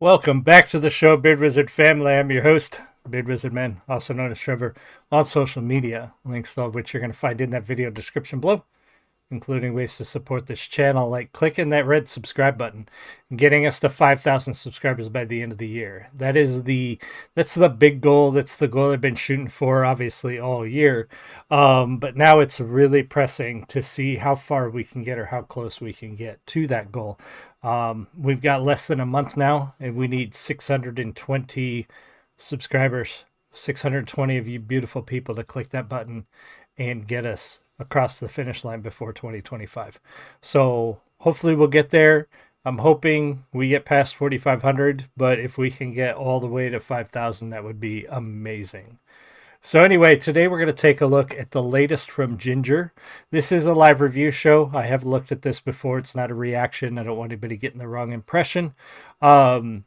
Welcome back to the show, Beard Wizard family. I'm your host, Beard Wizard Man, also known as Trevor, on social media, links to all of which you're going to find in that video description below, including ways to support this channel, like clicking that red subscribe button and getting us to 5,000 subscribers by the end of the year. That's the big goal. That's the goal I've been shooting for, obviously, all year. But now it's really pressing to see how far we can get or how close we can get to that goal. We've got less than a month now, and we need 620 subscribers, 620 of you beautiful people to click that button and get us across the finish line before 2025. So hopefully we'll get there. I'm hoping we get past 4,500, but if we can get all the way to 5,000, that would be amazing. So anyway, today we're going to take a look at the latest from Jinjer. This is a live review show. I have looked at this before. It's not a reaction. I don't want anybody getting the wrong impression. Jinjer's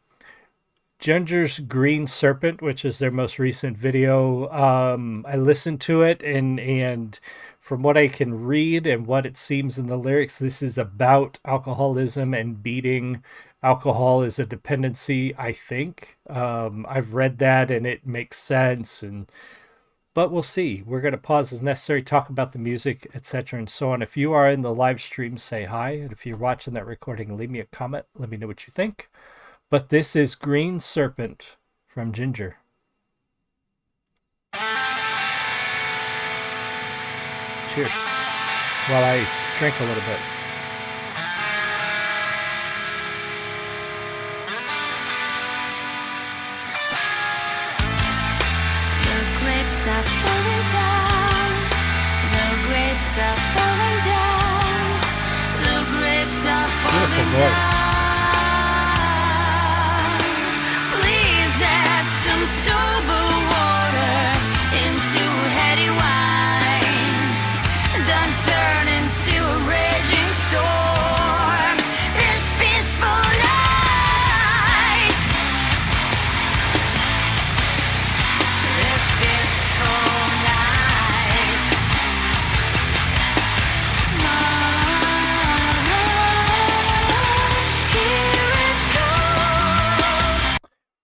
Green Serpent, which is their most recent video. I listened to it, and from what I can read and what it seems in the lyrics, this is about alcoholism and beating alcohol as a dependency, I think. I've read that, and it makes sense, but we'll see. We're going to pause as necessary, talk about the music, etc., and so on. If you are in the live stream, say hi. And if you're watching that recording, leave me a comment. Let me know what you think. But this is Green Serpent from Jinjer. Cheers. While I drink a little bit. The grapes are falling down. The grapes are falling down. The grapes are falling down. Please add some sober water into heady wine. Don't turn into a raging storm this peaceful night. This peaceful night. Here it comes.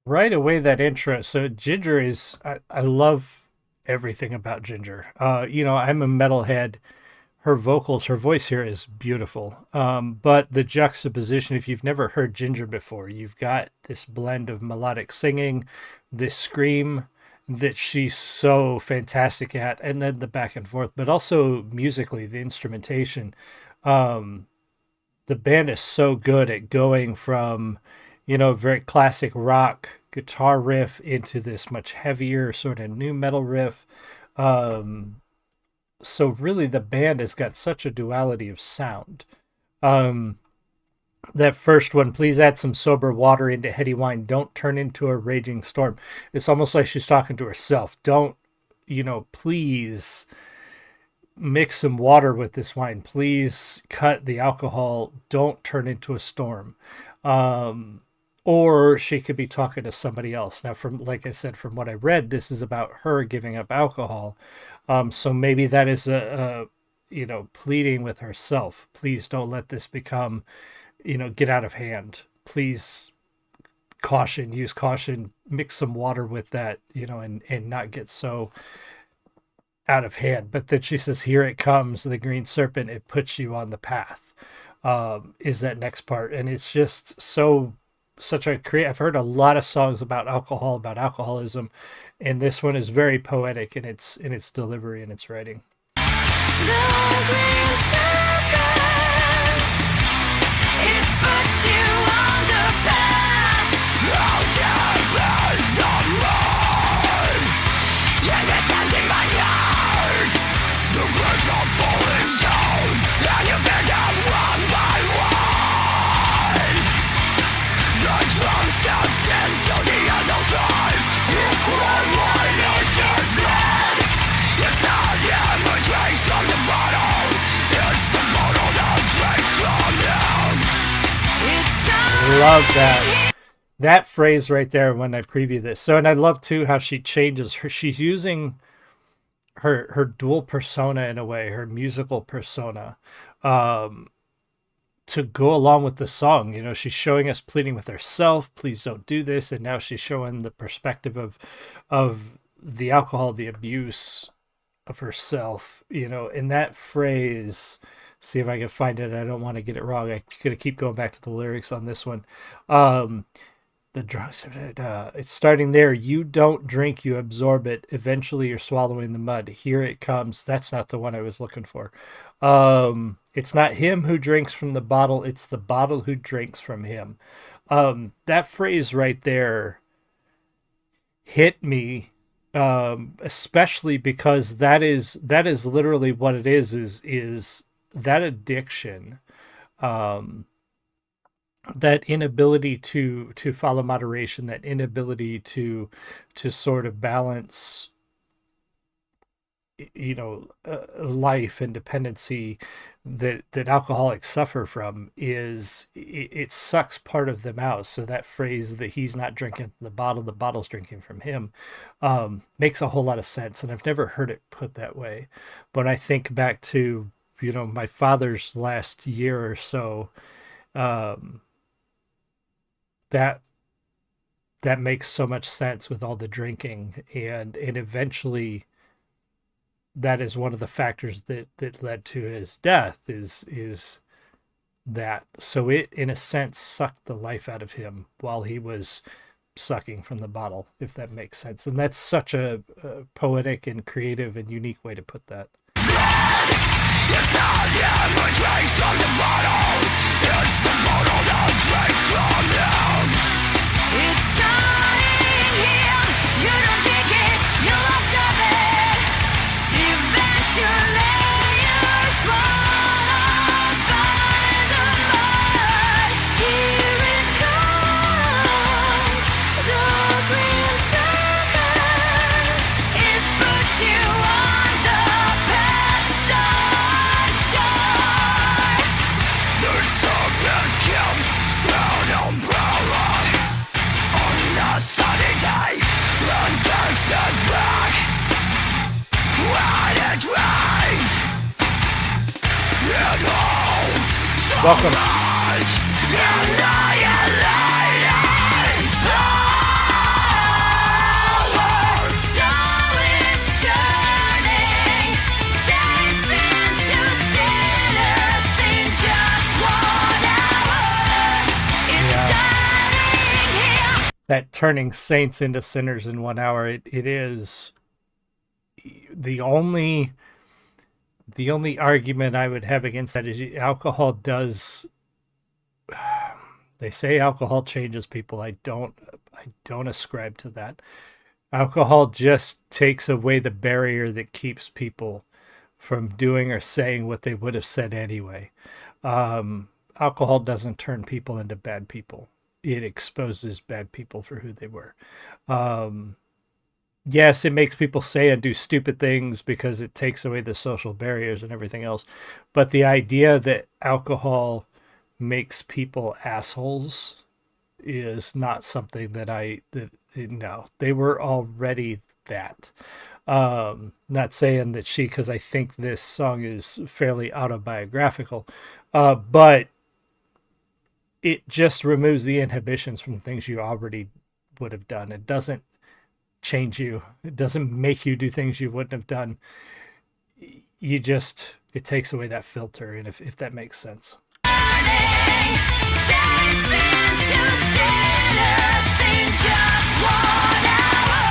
Right away, that intro. So Jinjer is, I love everything about Jinjer. I'm a metalhead. Her vocals, her voice here is beautiful. But the juxtaposition, if you've never heard Jinjer before, you've got this blend of melodic singing, this scream that she's so fantastic at, and then the back and forth, but also musically, the instrumentation. The band is so good at going from, very classic rock guitar riff into this much heavier sort of nu metal riff. So really the band has got such a duality of sound. That first one, please add some sober water into heady wine. Don't turn into a raging storm. It's almost like she's talking to herself. Don't, please mix some water with this wine. Please cut the alcohol. Don't turn into a storm. Or she could be talking to somebody else. Now, like I said, from what I read, this is about her giving up alcohol. So maybe that is pleading with herself. Please don't let this become, get out of hand. Please use caution, mix some water with that, and not get so out of hand. But then she says, here it comes, the green serpent, it puts you on the path, is that next part. And it's just I've heard a lot of songs about alcohol, about alcoholism, and this one is very poetic in its delivery and its writing. The green serpent, it puts you on the path. How deep is the mud? It is tempting my heart. The grapes are falling down, and you pick them one by one. The drums stepped into the end of life. You cry wine is his blood. It's not him who drinks from the bottle. It's the bottle that drinks from him. It's time. Love that phrase right there when I preview this. So, and I love too how she changes her. She's using her dual persona in a way, her musical persona, to go along with the song. You know, she's showing us pleading with herself, please don't do this, and now she's showing the perspective of the alcohol, the abuse of herself, you know. In that phrase, see if I can find it, I don't want to get it wrong, I'm gonna keep going back to the lyrics on this one. The drugs, it's starting there. You don't drink, you absorb it. Eventually you're swallowing the mud. Here it comes. That's not the one I was looking for. It's not him who drinks from the bottle, it's the bottle who drinks from him. That phrase right there hit me, especially because that is literally what it is that addiction, that inability to follow moderation, that inability to sort of balance, you know, life and dependency that alcoholics suffer from, is it sucks part of them out. So that phrase that he's not drinking from the bottle's drinking from him, makes a whole lot of sense. And I've never heard it put that way. But I think back to, you know, my father's last year or so, that makes so much sense with all the drinking, and eventually that is one of the factors that led to his death, is that. So it, in a sense, sucked the life out of him while he was sucking from the bottle, if that makes sense. And that's such a poetic and creative and unique way to put that. It's not him who drinks from the bottle, it's the bottle that drinks from him. It's starting here, you don't drink it, you observe it. Eventually you're swallowed by the mud. Here it comes, the green serpent. It puts you on the path sunshine. The serpent gives an umbrella on a sunny day and takes it back when it rains. It holds so Welcome. much annihilating power. So it's turning saints into sinners in just 1 hour. It's starting here. That turning saints into sinners in 1 hour, it is the only argument I would have against that is alcohol does. They say alcohol changes people. I don't ascribe to that. Alcohol just takes away the barrier that keeps people from doing or saying what they would have said anyway. Alcohol doesn't turn people into bad people. It exposes bad people for who they were. Yes, it makes people say and do stupid things because it takes away the social barriers and everything else. But the idea that alcohol makes people assholes is not something no, they were already that. Not saying that because I think this song is fairly autobiographical, but it just removes the inhibitions from things you already would have done. It doesn't change you. It doesn't make you do things you wouldn't have done. It takes away that filter, and if that makes sense. Saints into sinners in just 1 hour.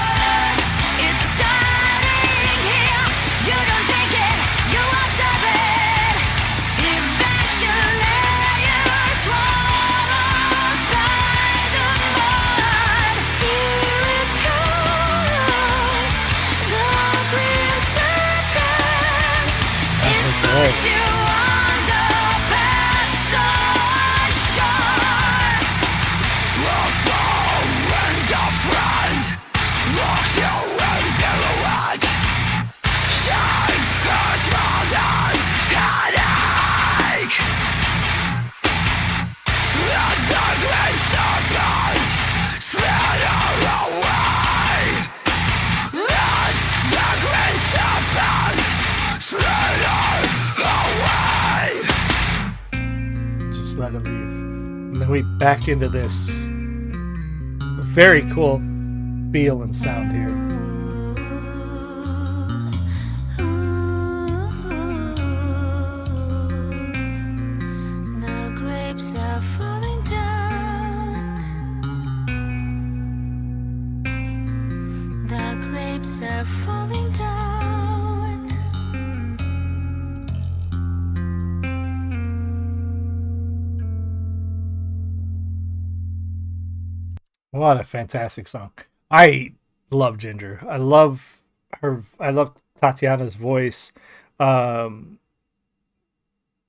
It's starting here. You don't drink it, you observe it. Eventually you're swallowed by the mud. Here it comes, the green serpent. It puts you on the path sunshine. A foe and a friend locks you in pirouette. Shine has round and headache. And the green serpent slither away. And the green serpent slither away. we back into this very cool feel and sound here. The grapes are falling down. The grapes are falling down. What a fantastic song. I love Jinjer. I love her. I love Tatiana's voice. Um,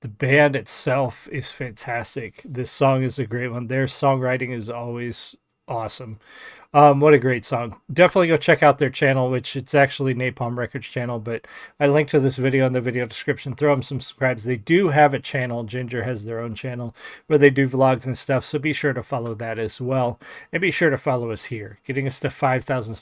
the band itself is fantastic. This song is a great one. Their songwriting is always awesome. What a great song. Definitely go check out their channel, which it's actually Napalm Records channel, but I linked to this video in the video description. Throw them some subscribes. They do have a channel. Jinjer has their own channel where they do vlogs and stuff, so be sure to follow that as well. And be sure to follow us here. Getting us to 5,000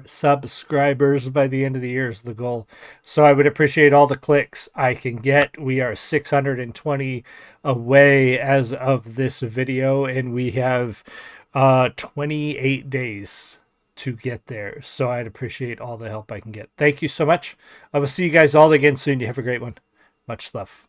subscribers by the end of the year is the goal. So I would appreciate all the clicks I can get. We are 620 away as of this video, and we have 28 days to get there. So I'd appreciate all the help I can get. Thank you so much. I will see you guys all again soon. You have a great one. Much love.